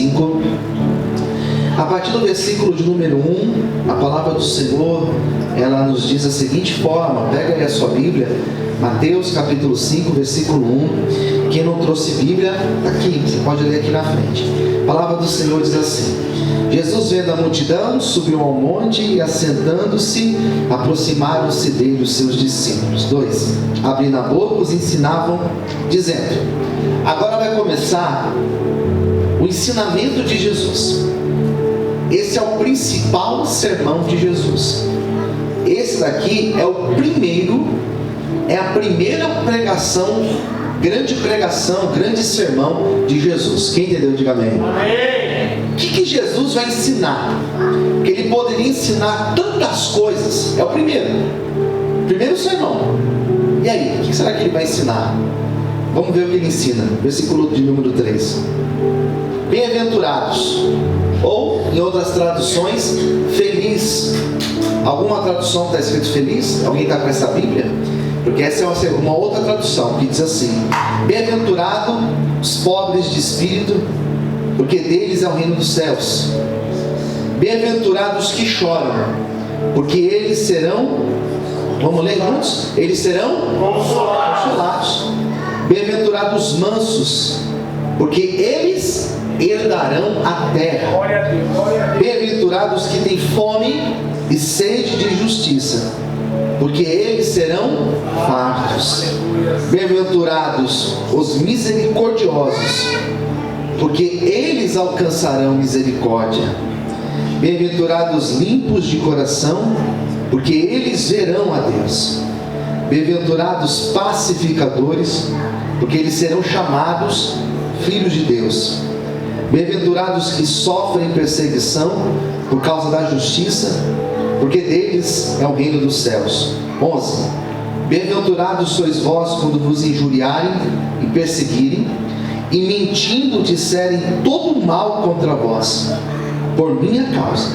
5. A partir do versículo de número 1, a palavra do Senhor, ela nos diz da seguinte forma. Pega aí a sua Bíblia, Mateus capítulo 5, versículo 1. Quem não trouxe Bíblia, está aqui, você pode ler aqui na frente. A palavra do Senhor diz assim: Jesus, vendo a multidão, subiu ao monte e, assentando-se, aproximaram-se dele os seus discípulos. 2. Abrindo a boca, os ensinavam, dizendo. Agora vai começar o ensinamento de Jesus. Esse é o principal sermão de Jesus. Esse daqui é o primeiro, é a primeira pregação, grande sermão de Jesus. Quem entendeu, diga amém. O que Jesus vai ensinar? Porque ele poderia ensinar tantas coisas. É o primeiro sermão. E aí, o que será que ele vai ensinar? Vamos ver o que ele ensina. Versículo de número 3. Bem-aventurados, ou em outras traduções, feliz. Alguma tradução está escrito feliz? Alguém está com essa Bíblia? Porque essa é uma outra tradução que diz assim: bem-aventurados os pobres de espírito, porque deles é o reino dos céus. Bem-aventurados que choram, porque eles serão, vamos ler juntos? Eles serão consolados. Bem-aventurados os mansos, porque eles herdarão a terra. Bem-aventurados que têm fome e sede de justiça, porque eles serão fartos. Bem-aventurados os misericordiosos, porque eles alcançarão misericórdia. Bem-aventurados limpos de coração, porque eles verão a Deus. Bem-aventurados pacificadores, porque eles serão chamados filhos de Deus. Bem-aventurados que sofrem perseguição por causa da justiça, porque deles é o reino dos céus. 11. Bem-aventurados sois vós quando vos injuriarem e perseguirem, e mentindo disserem todo mal contra vós, por minha causa.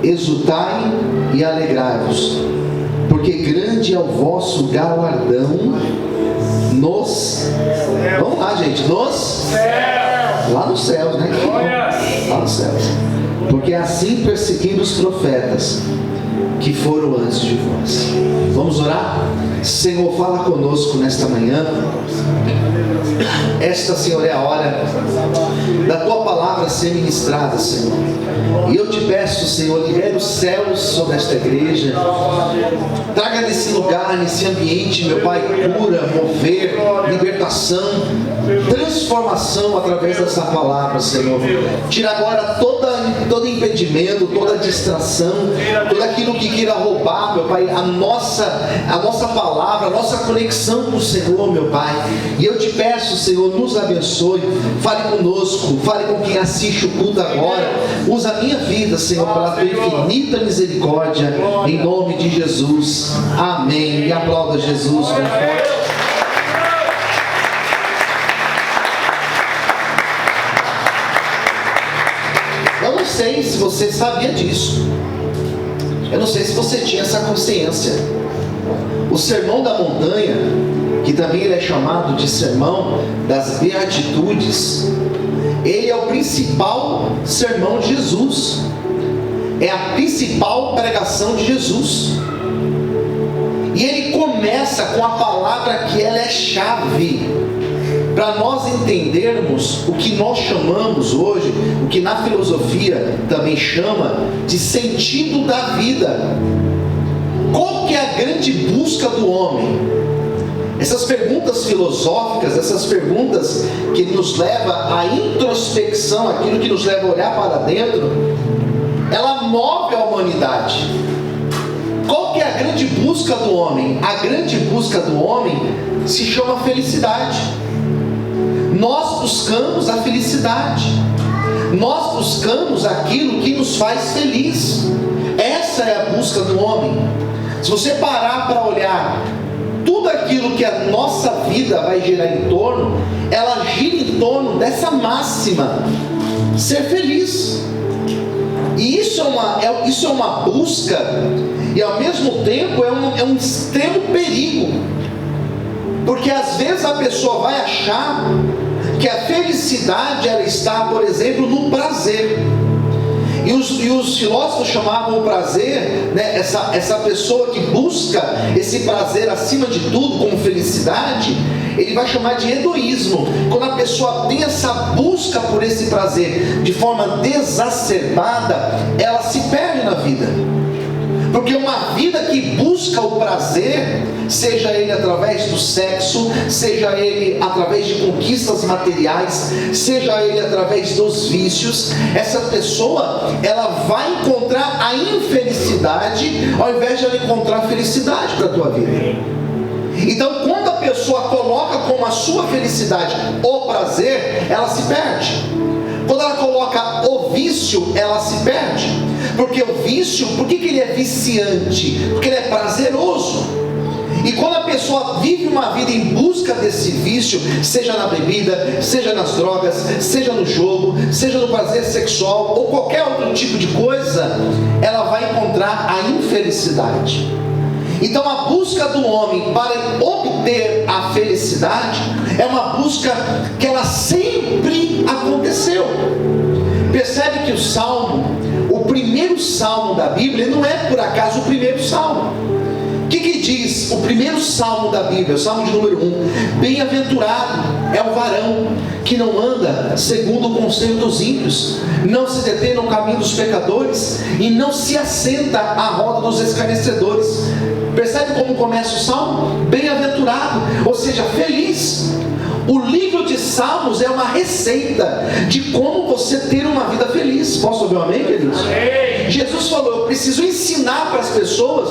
Exultai e alegrai-vos, porque grande é o vosso galardão nos... Vamos lá, gente, nos... Lá nos céus, né? Lá nos céus. Porque assim perseguiram os profetas que foram antes de vós. Vamos orar? Senhor, fala conosco nesta manhã. Esta, Senhor, é a hora da Tua palavra ser ministrada, Senhor. E eu te peço, Senhor, libere os céus sobre esta igreja. Traga nesse lugar, nesse ambiente, meu Pai, cura, mover, libertação, transformação através dessa palavra, Senhor. Tira agora todo impedimento, toda distração, tudo aquilo que queira roubar, meu Pai, a nossa palavra, a nossa conexão com o Senhor, meu Pai. E eu te peço, Senhor, nos abençoe, fale conosco, fale com quem assiste o culto agora. Usa a minha vida, Senhor, pela Tua infinita misericórdia, em nome de Jesus. Amém. E aplauda Jesus com forte. Eu não sei se você sabia disso. Eu não sei se você tinha essa consciência. O Sermão da Montanha, que também ele é chamado de Sermão das Beatitudes, ele é o principal sermão de Jesus. É a principal pregação de Jesus. E ele começa com a palavra que ela é chave para nós entendermos o que nós chamamos hoje, o que na filosofia também chama de sentido da vida. Qual que é a grande busca do homem? Essas perguntas filosóficas, essas perguntas que nos levam à introspecção, aquilo que nos leva a olhar para dentro, ela move a humanidade. Qual que é a grande busca do homem? A grande busca do homem se chama felicidade. Nós buscamos a felicidade. Nós buscamos aquilo que nos faz feliz. Essa é a busca do homem. Se você parar para olhar tudo aquilo que a nossa vida vai girar em torno, ela gira em torno dessa máxima: ser feliz. E isso é uma busca, e ao mesmo tempo é um extremo perigo, porque às vezes a pessoa vai achar que a felicidade ela está, por exemplo, no prazer. E os filósofos chamavam o prazer, né, essa pessoa que busca esse prazer acima de tudo como felicidade, ele vai chamar de hedoísmo. Quando a pessoa tem essa busca por esse prazer de forma exacerbada, ela se perde na vida. Porque uma vida que busca o prazer, seja ele através do sexo, seja ele através de conquistas materiais, seja ele através dos vícios, essa pessoa, ela vai encontrar a infelicidade, ao invés de ela encontrar felicidade para a tua vida. Então, quando a pessoa coloca como a sua felicidade o prazer, ela se perde. Quando ela coloca o vício, ela se perde. Porque o vício, por que ele é viciante? Porque ele é prazeroso. E quando a pessoa vive uma vida em busca desse vício, seja na bebida, seja nas drogas, seja no jogo, seja no prazer sexual, ou qualquer outro tipo de coisa, ela vai encontrar a infelicidade. Então a busca do homem para obter a felicidade é uma busca que ela sempre aconteceu. Percebe que o Salmo, o primeiro Salmo da Bíblia, não é por acaso o primeiro Salmo. O que diz o primeiro Salmo da Bíblia? O Salmo de número 1: bem-aventurado é o varão que não anda segundo o conselho dos ímpios, não se detém no caminho dos pecadores e não se assenta à roda dos escarnecedores. Percebe como começa o Salmo? Bem-aventurado, ou seja, feliz. O livro de Salmos é uma receita de como você ter uma vida feliz. Posso ouvir um amém, queridos? Amém. Jesus falou: eu preciso ensinar para as pessoas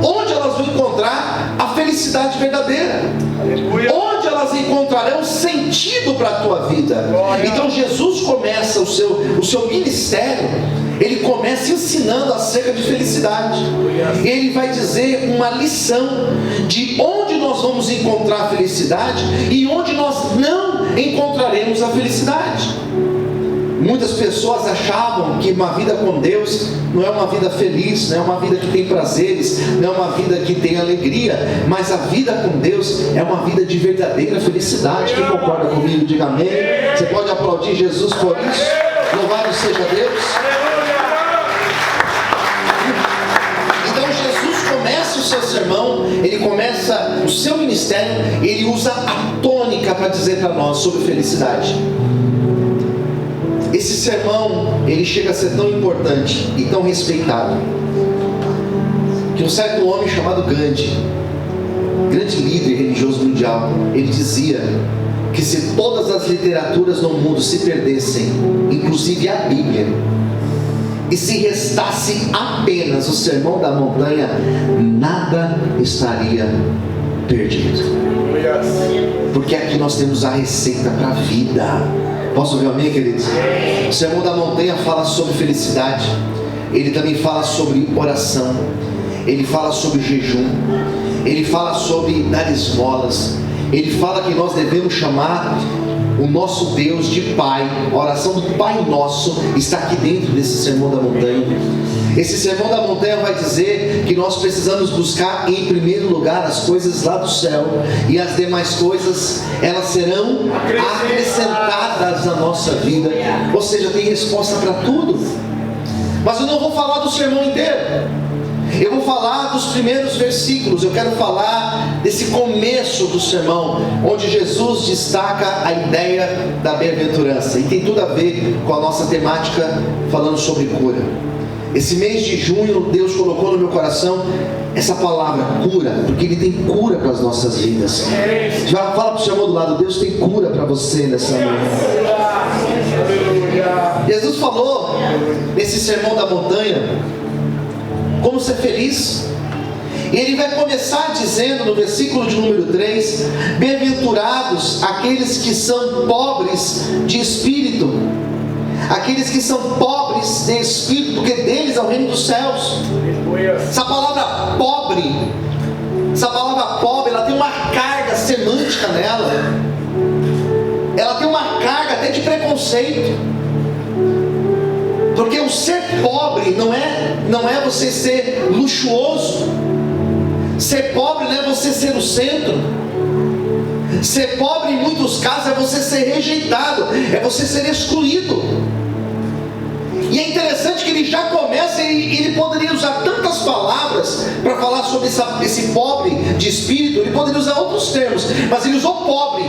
onde elas vão encontrar a felicidade verdadeira. Aleluia. Onde elas encontrarão sentido para a tua vida. Glória. Então Jesus começa o seu ministério, ele começa ensinando acerca de felicidade. Ele vai dizer uma lição de onde nós vamos encontrar a felicidade e onde nós não encontraremos a felicidade. Muitas pessoas achavam que uma vida com Deus não é uma vida feliz, não é uma vida que tem prazeres, não é uma vida que tem alegria, mas a vida com Deus é uma vida de verdadeira felicidade. Quem concorda comigo, diga amém. Você pode aplaudir Jesus por isso. Louvado seja Deus. Então Jesus começa o seu sermão, ele começa o seu ministério, ele usa a tônica para dizer para nós sobre felicidade. Esse sermão, ele chega a ser tão importante e tão respeitado, que um certo homem chamado Gandhi, grande líder religioso mundial, ele dizia que se todas as literaturas no mundo se perdessem, inclusive a Bíblia, e se restasse apenas o Sermão da Montanha, nada estaria perdido. Porque aqui nós temos a receita para a vida. Posso ouvir amém, queridos? O Sermão da Montanha fala sobre felicidade. Ele também fala sobre oração. Ele fala sobre jejum. Ele fala sobre dar esmolas. Ele fala que nós devemos chamar o nosso Deus de Pai. A oração do Pai Nosso está aqui dentro desse Sermão da Montanha. Esse Sermão da Montanha vai dizer que nós precisamos buscar em primeiro lugar as coisas lá do céu, e as demais coisas, elas serão acrescentadas na nossa vida. Ou seja, tem resposta para tudo. Mas eu não vou falar do sermão inteiro. Eu vou falar dos primeiros versículos. Eu quero falar desse começo do sermão, onde Jesus destaca a ideia da bem-aventurança, e tem tudo a ver com a nossa temática falando sobre cura. Esse mês de junho, Deus colocou no meu coração essa palavra cura, porque Ele tem cura para as nossas vidas. Já fala para o seu irmão do lado: Deus tem cura para você nessa manhã. Jesus falou nesse Sermão da Montanha como ser feliz. E ele vai começar dizendo no versículo de número 3: bem-aventurados aqueles que são pobres de espírito. Aqueles que são pobres de espírito, porque deles é o reino dos céus. Essa palavra pobre, ela tem uma carga semântica nela. Ela tem uma carga até de preconceito. Porque o ser pobre não é você ser luxuoso. Ser pobre não é você ser o centro. Ser pobre em muitos casos é você ser rejeitado, é você ser excluído. E é interessante que ele já começa, e ele poderia usar tantas palavras para falar sobre esse pobre de espírito. Ele poderia usar outros termos, mas ele usou pobre.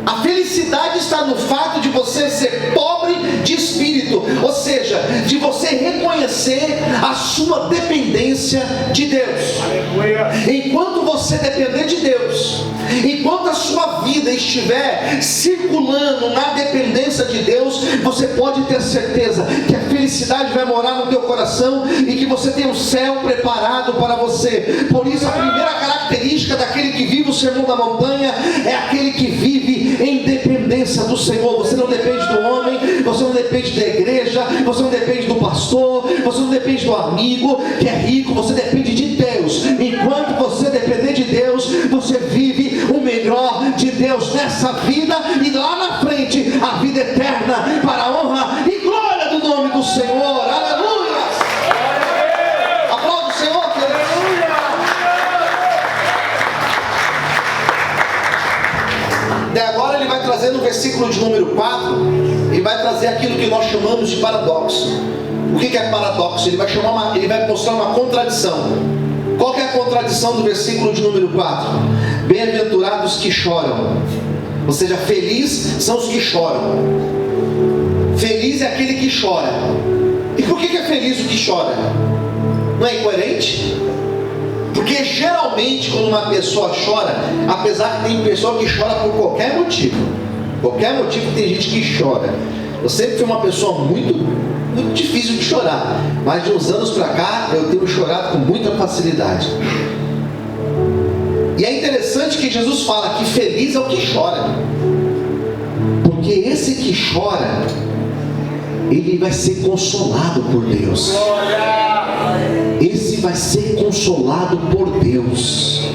A felicidade está no fato de você ser pobre de espírito, ou seja, de você reconhecer a sua dependência de Deus. Aleluia. Enquanto você depender de Deus, enquanto a sua vida estiver circulando na dependência de Deus, você pode ter certeza que a felicidade vai morar no teu coração e que você tem o céu preparado para você. Por isso, a primeira característica daquele que vive o sermão da montanha é aquele que vive em dependência do Senhor. Você não depende do homem, você não depende da igreja, você não depende do pastor, você não depende do amigo que é rico, você depende de Deus. Enquanto você depender de Deus, você vive o melhor de Deus nessa vida e lá na frente a vida eterna, para a honra e glória do nome do Senhor. Aleluia! Aplauda o Senhor, querido. E agora ele vai trazer no versículo de número 4, ele vai trazer aquilo que nós chamamos de paradoxo. O que é paradoxo? Ele vai mostrar uma contradição. Qual que é a contradição do versículo de número 4? Bem-aventurados que choram. Ou seja, felizes são os que choram. Feliz é aquele que chora. E por que é feliz o que chora? Não é incoerente? Porque geralmente quando uma pessoa chora, apesar que tem pessoa que chora por qualquer motivo tem gente que chora. Eu sempre fui uma pessoa muito difícil de chorar, mas de uns anos para cá eu tenho chorado com muita facilidade. E é interessante que Jesus fala que feliz é o que chora, porque esse que chora, ele vai ser consolado por Deus. Esse vai ser consolado por Deus.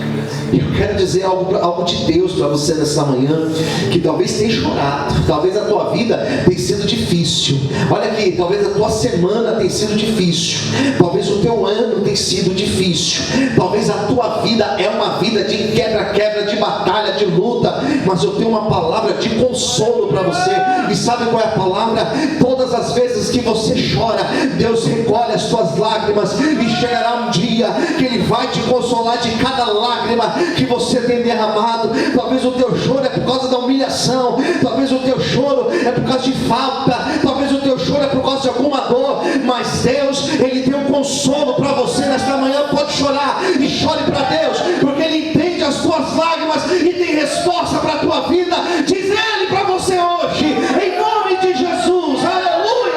E eu quero dizer algo de Deus para você nessa manhã, que talvez tenha chorado, talvez a tua vida tenha sido difícil. Olha aqui, talvez a tua semana tenha sido difícil, talvez o teu ano tenha sido difícil, talvez a tua vida é uma vida de quebra-quebra, de batalha, de luta, mas eu tenho uma palavra de consolo para você. E sabe qual é a palavra? Todas as vezes que você chora, Deus recolhe as tuas lágrimas, e chegará um dia que Ele vai te consolar de cada lágrima que você tem derramado. Talvez o teu choro é por causa da humilhação, talvez o teu choro é por causa de falta, talvez o teu choro é por causa de alguma dor, mas Deus, Ele tem um consolo para você nesta manhã. Pode chorar e chore para Deus, porque Ele entende as tuas lágrimas e tem resposta para a tua vida. Diz Ele para você hoje, em nome de Jesus. Aleluia!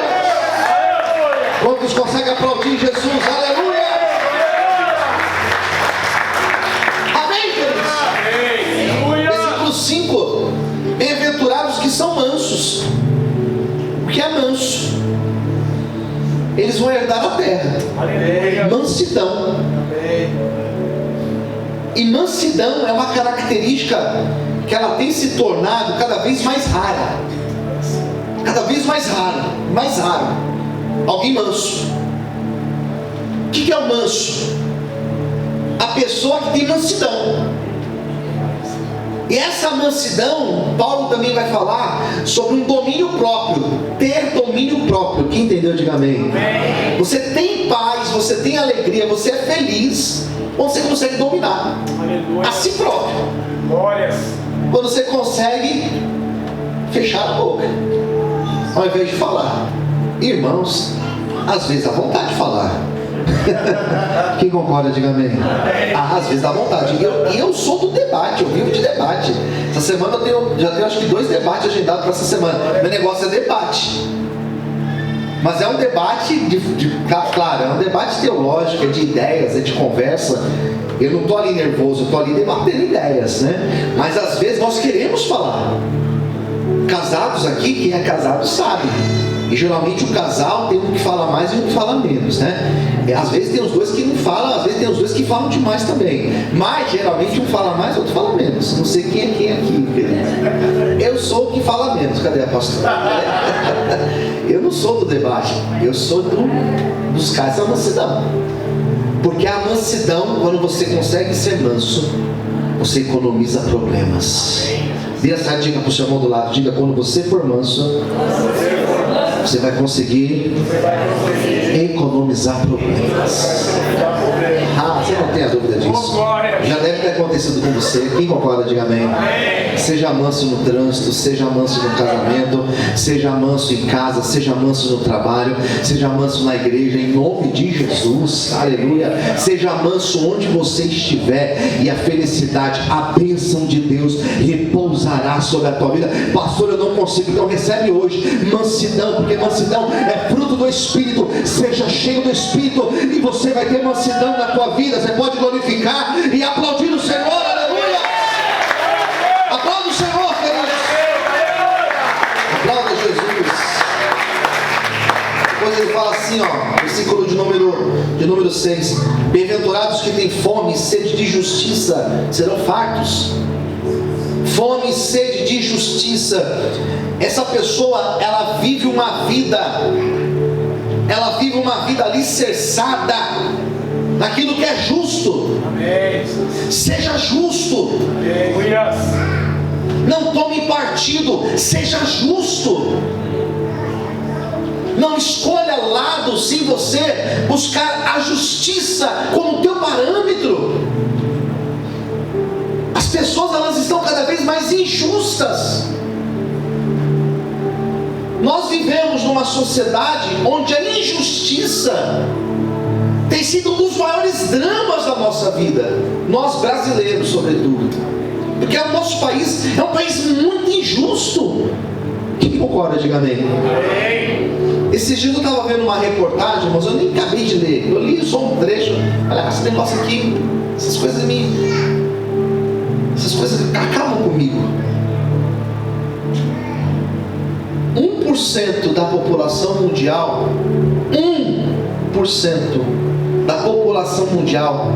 Quantos conseguem aplaudir Jesus? Aleluia! Amém, queridos? Versículo 5: bem-aventurados que são mansos. O que é manso? Eles vão herdar a terra. Mansidão. E mansidão é uma característica que ela tem se tornado cada vez mais rara. Cada vez mais raro. Alguém manso. O que é o manso? A pessoa que tem mansidão. E essa mansidão, Paulo também vai falar sobre um domínio próprio. Ter domínio próprio. Quem entendeu, diga amém. Você tem paz, você tem alegria, você é feliz quando você consegue dominar a si próprio. Quando você consegue fechar a boca ao invés de falar. Irmãos, às vezes dá vontade de falar. Quem concorda, diga amém. Às vezes dá vontade. Eu sou do debate, eu vivo de debate. Essa semana já tenho acho que 2 debates agendados para essa semana. Meu negócio é debate. Mas é um debate claro, é um debate teológico, é de ideias, é de conversa. Eu não estou ali nervoso, eu estou ali debatendo ideias, né? Mas às vezes nós queremos falar. Casados aqui, quem é casado sabe. E geralmente o casal tem um que fala mais e um que fala menos, né? Às vezes tem os dois que não falam, às vezes tem os dois que falam demais também. Mas geralmente um fala mais, outro fala menos. Não sei quem é quem aqui, querido. Eu sou o que fala menos. Cadê a pastora? Eu não sou do debate, eu sou dos caras da mansidão. Porque a mansidão, quando você consegue ser manso, você economiza problemas. Dê essa dica para o seu irmão do lado. Diga: quando você for manso, você vai conseguir economizar problemas. Você não tem a dúvida disso. Já deve ter acontecido com você. Quem concorda, diga amém. Seja manso no trânsito, seja manso no casamento, seja manso em casa, seja manso no trabalho, seja manso na igreja, em nome de Jesus, aleluia. Seja manso onde você estiver, e a felicidade, a bênção de Deus repousará sobre a tua vida. Pastor, eu não consigo. Então recebe hoje mansidão, porque mansidão é fruto do Espírito. Seja cheio do Espírito e você vai ter mansidão na tua vida. Você pode glorificar e aplaudir o Senhor, aleluia. Aplauda o Senhor, queridos. Aplauda Jesus. Depois ele fala assim, versículo de número 6: bem-aventurados que têm fome e sede de justiça serão fartos. Fome e sede de justiça. Essa pessoa, ela vive uma vida alicerçada naquilo que é justo. Amém. Seja justo. Amém. Não tome partido, seja justo. Não escolha lado sem você buscar a justiça como teu parâmetro. As pessoas, elas estão cada vez mais injustas. Nós vivemos numa sociedade onde a injustiça tem sido um dos maiores dramas da nossa vida. Nós brasileiros, sobretudo, porque o nosso país é um país muito injusto. Quem concorda, diga amém. Esses dias eu estava vendo uma reportagem, mas eu nem acabei de ler. Eu li só um trecho. Olha, esse negócio aqui, essas coisas acabam comigo. 1% da população mundial, 1% da população mundial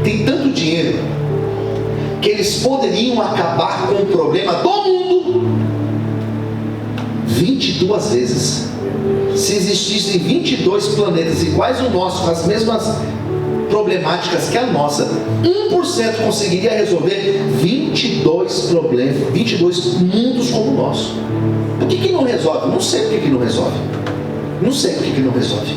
tem tanto dinheiro que eles poderiam acabar com o problema do mundo 22 vezes. Se existissem 22 planetas iguais ao nosso, com as mesmas problemáticas que a nossa, 1% conseguiria resolver 22 problemas, 22 mundos como o nosso. Por que não resolve? Não sei por que não resolve. Não sei por que não resolve.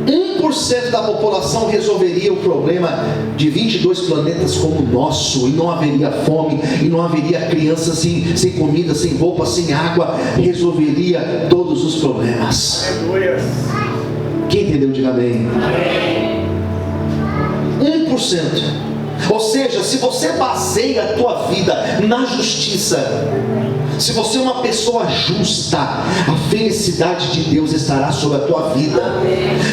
1% da população resolveria o problema de 22 planetas como o nosso, e não haveria fome, e não haveria criança sem comida, sem roupa, sem água. Resolveria todos os problemas. Quem entendeu, diga amém. 1%. Ou seja, se você baseia a tua vida na justiça, se você é uma pessoa justa, a felicidade de Deus estará sobre a tua vida.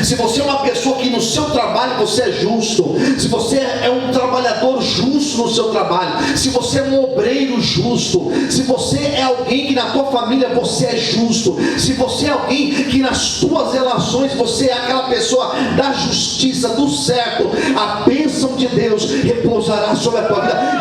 Se você é uma pessoa que no seu trabalho você é justo, se você é um trabalhador justo no seu trabalho, se você é um obreiro justo, se você é alguém que na tua família você é justo, se você é alguém que nas tuas relações você é aquela pessoa da justiça, do certo, a bênção de Deus repousará sobre a tua vida.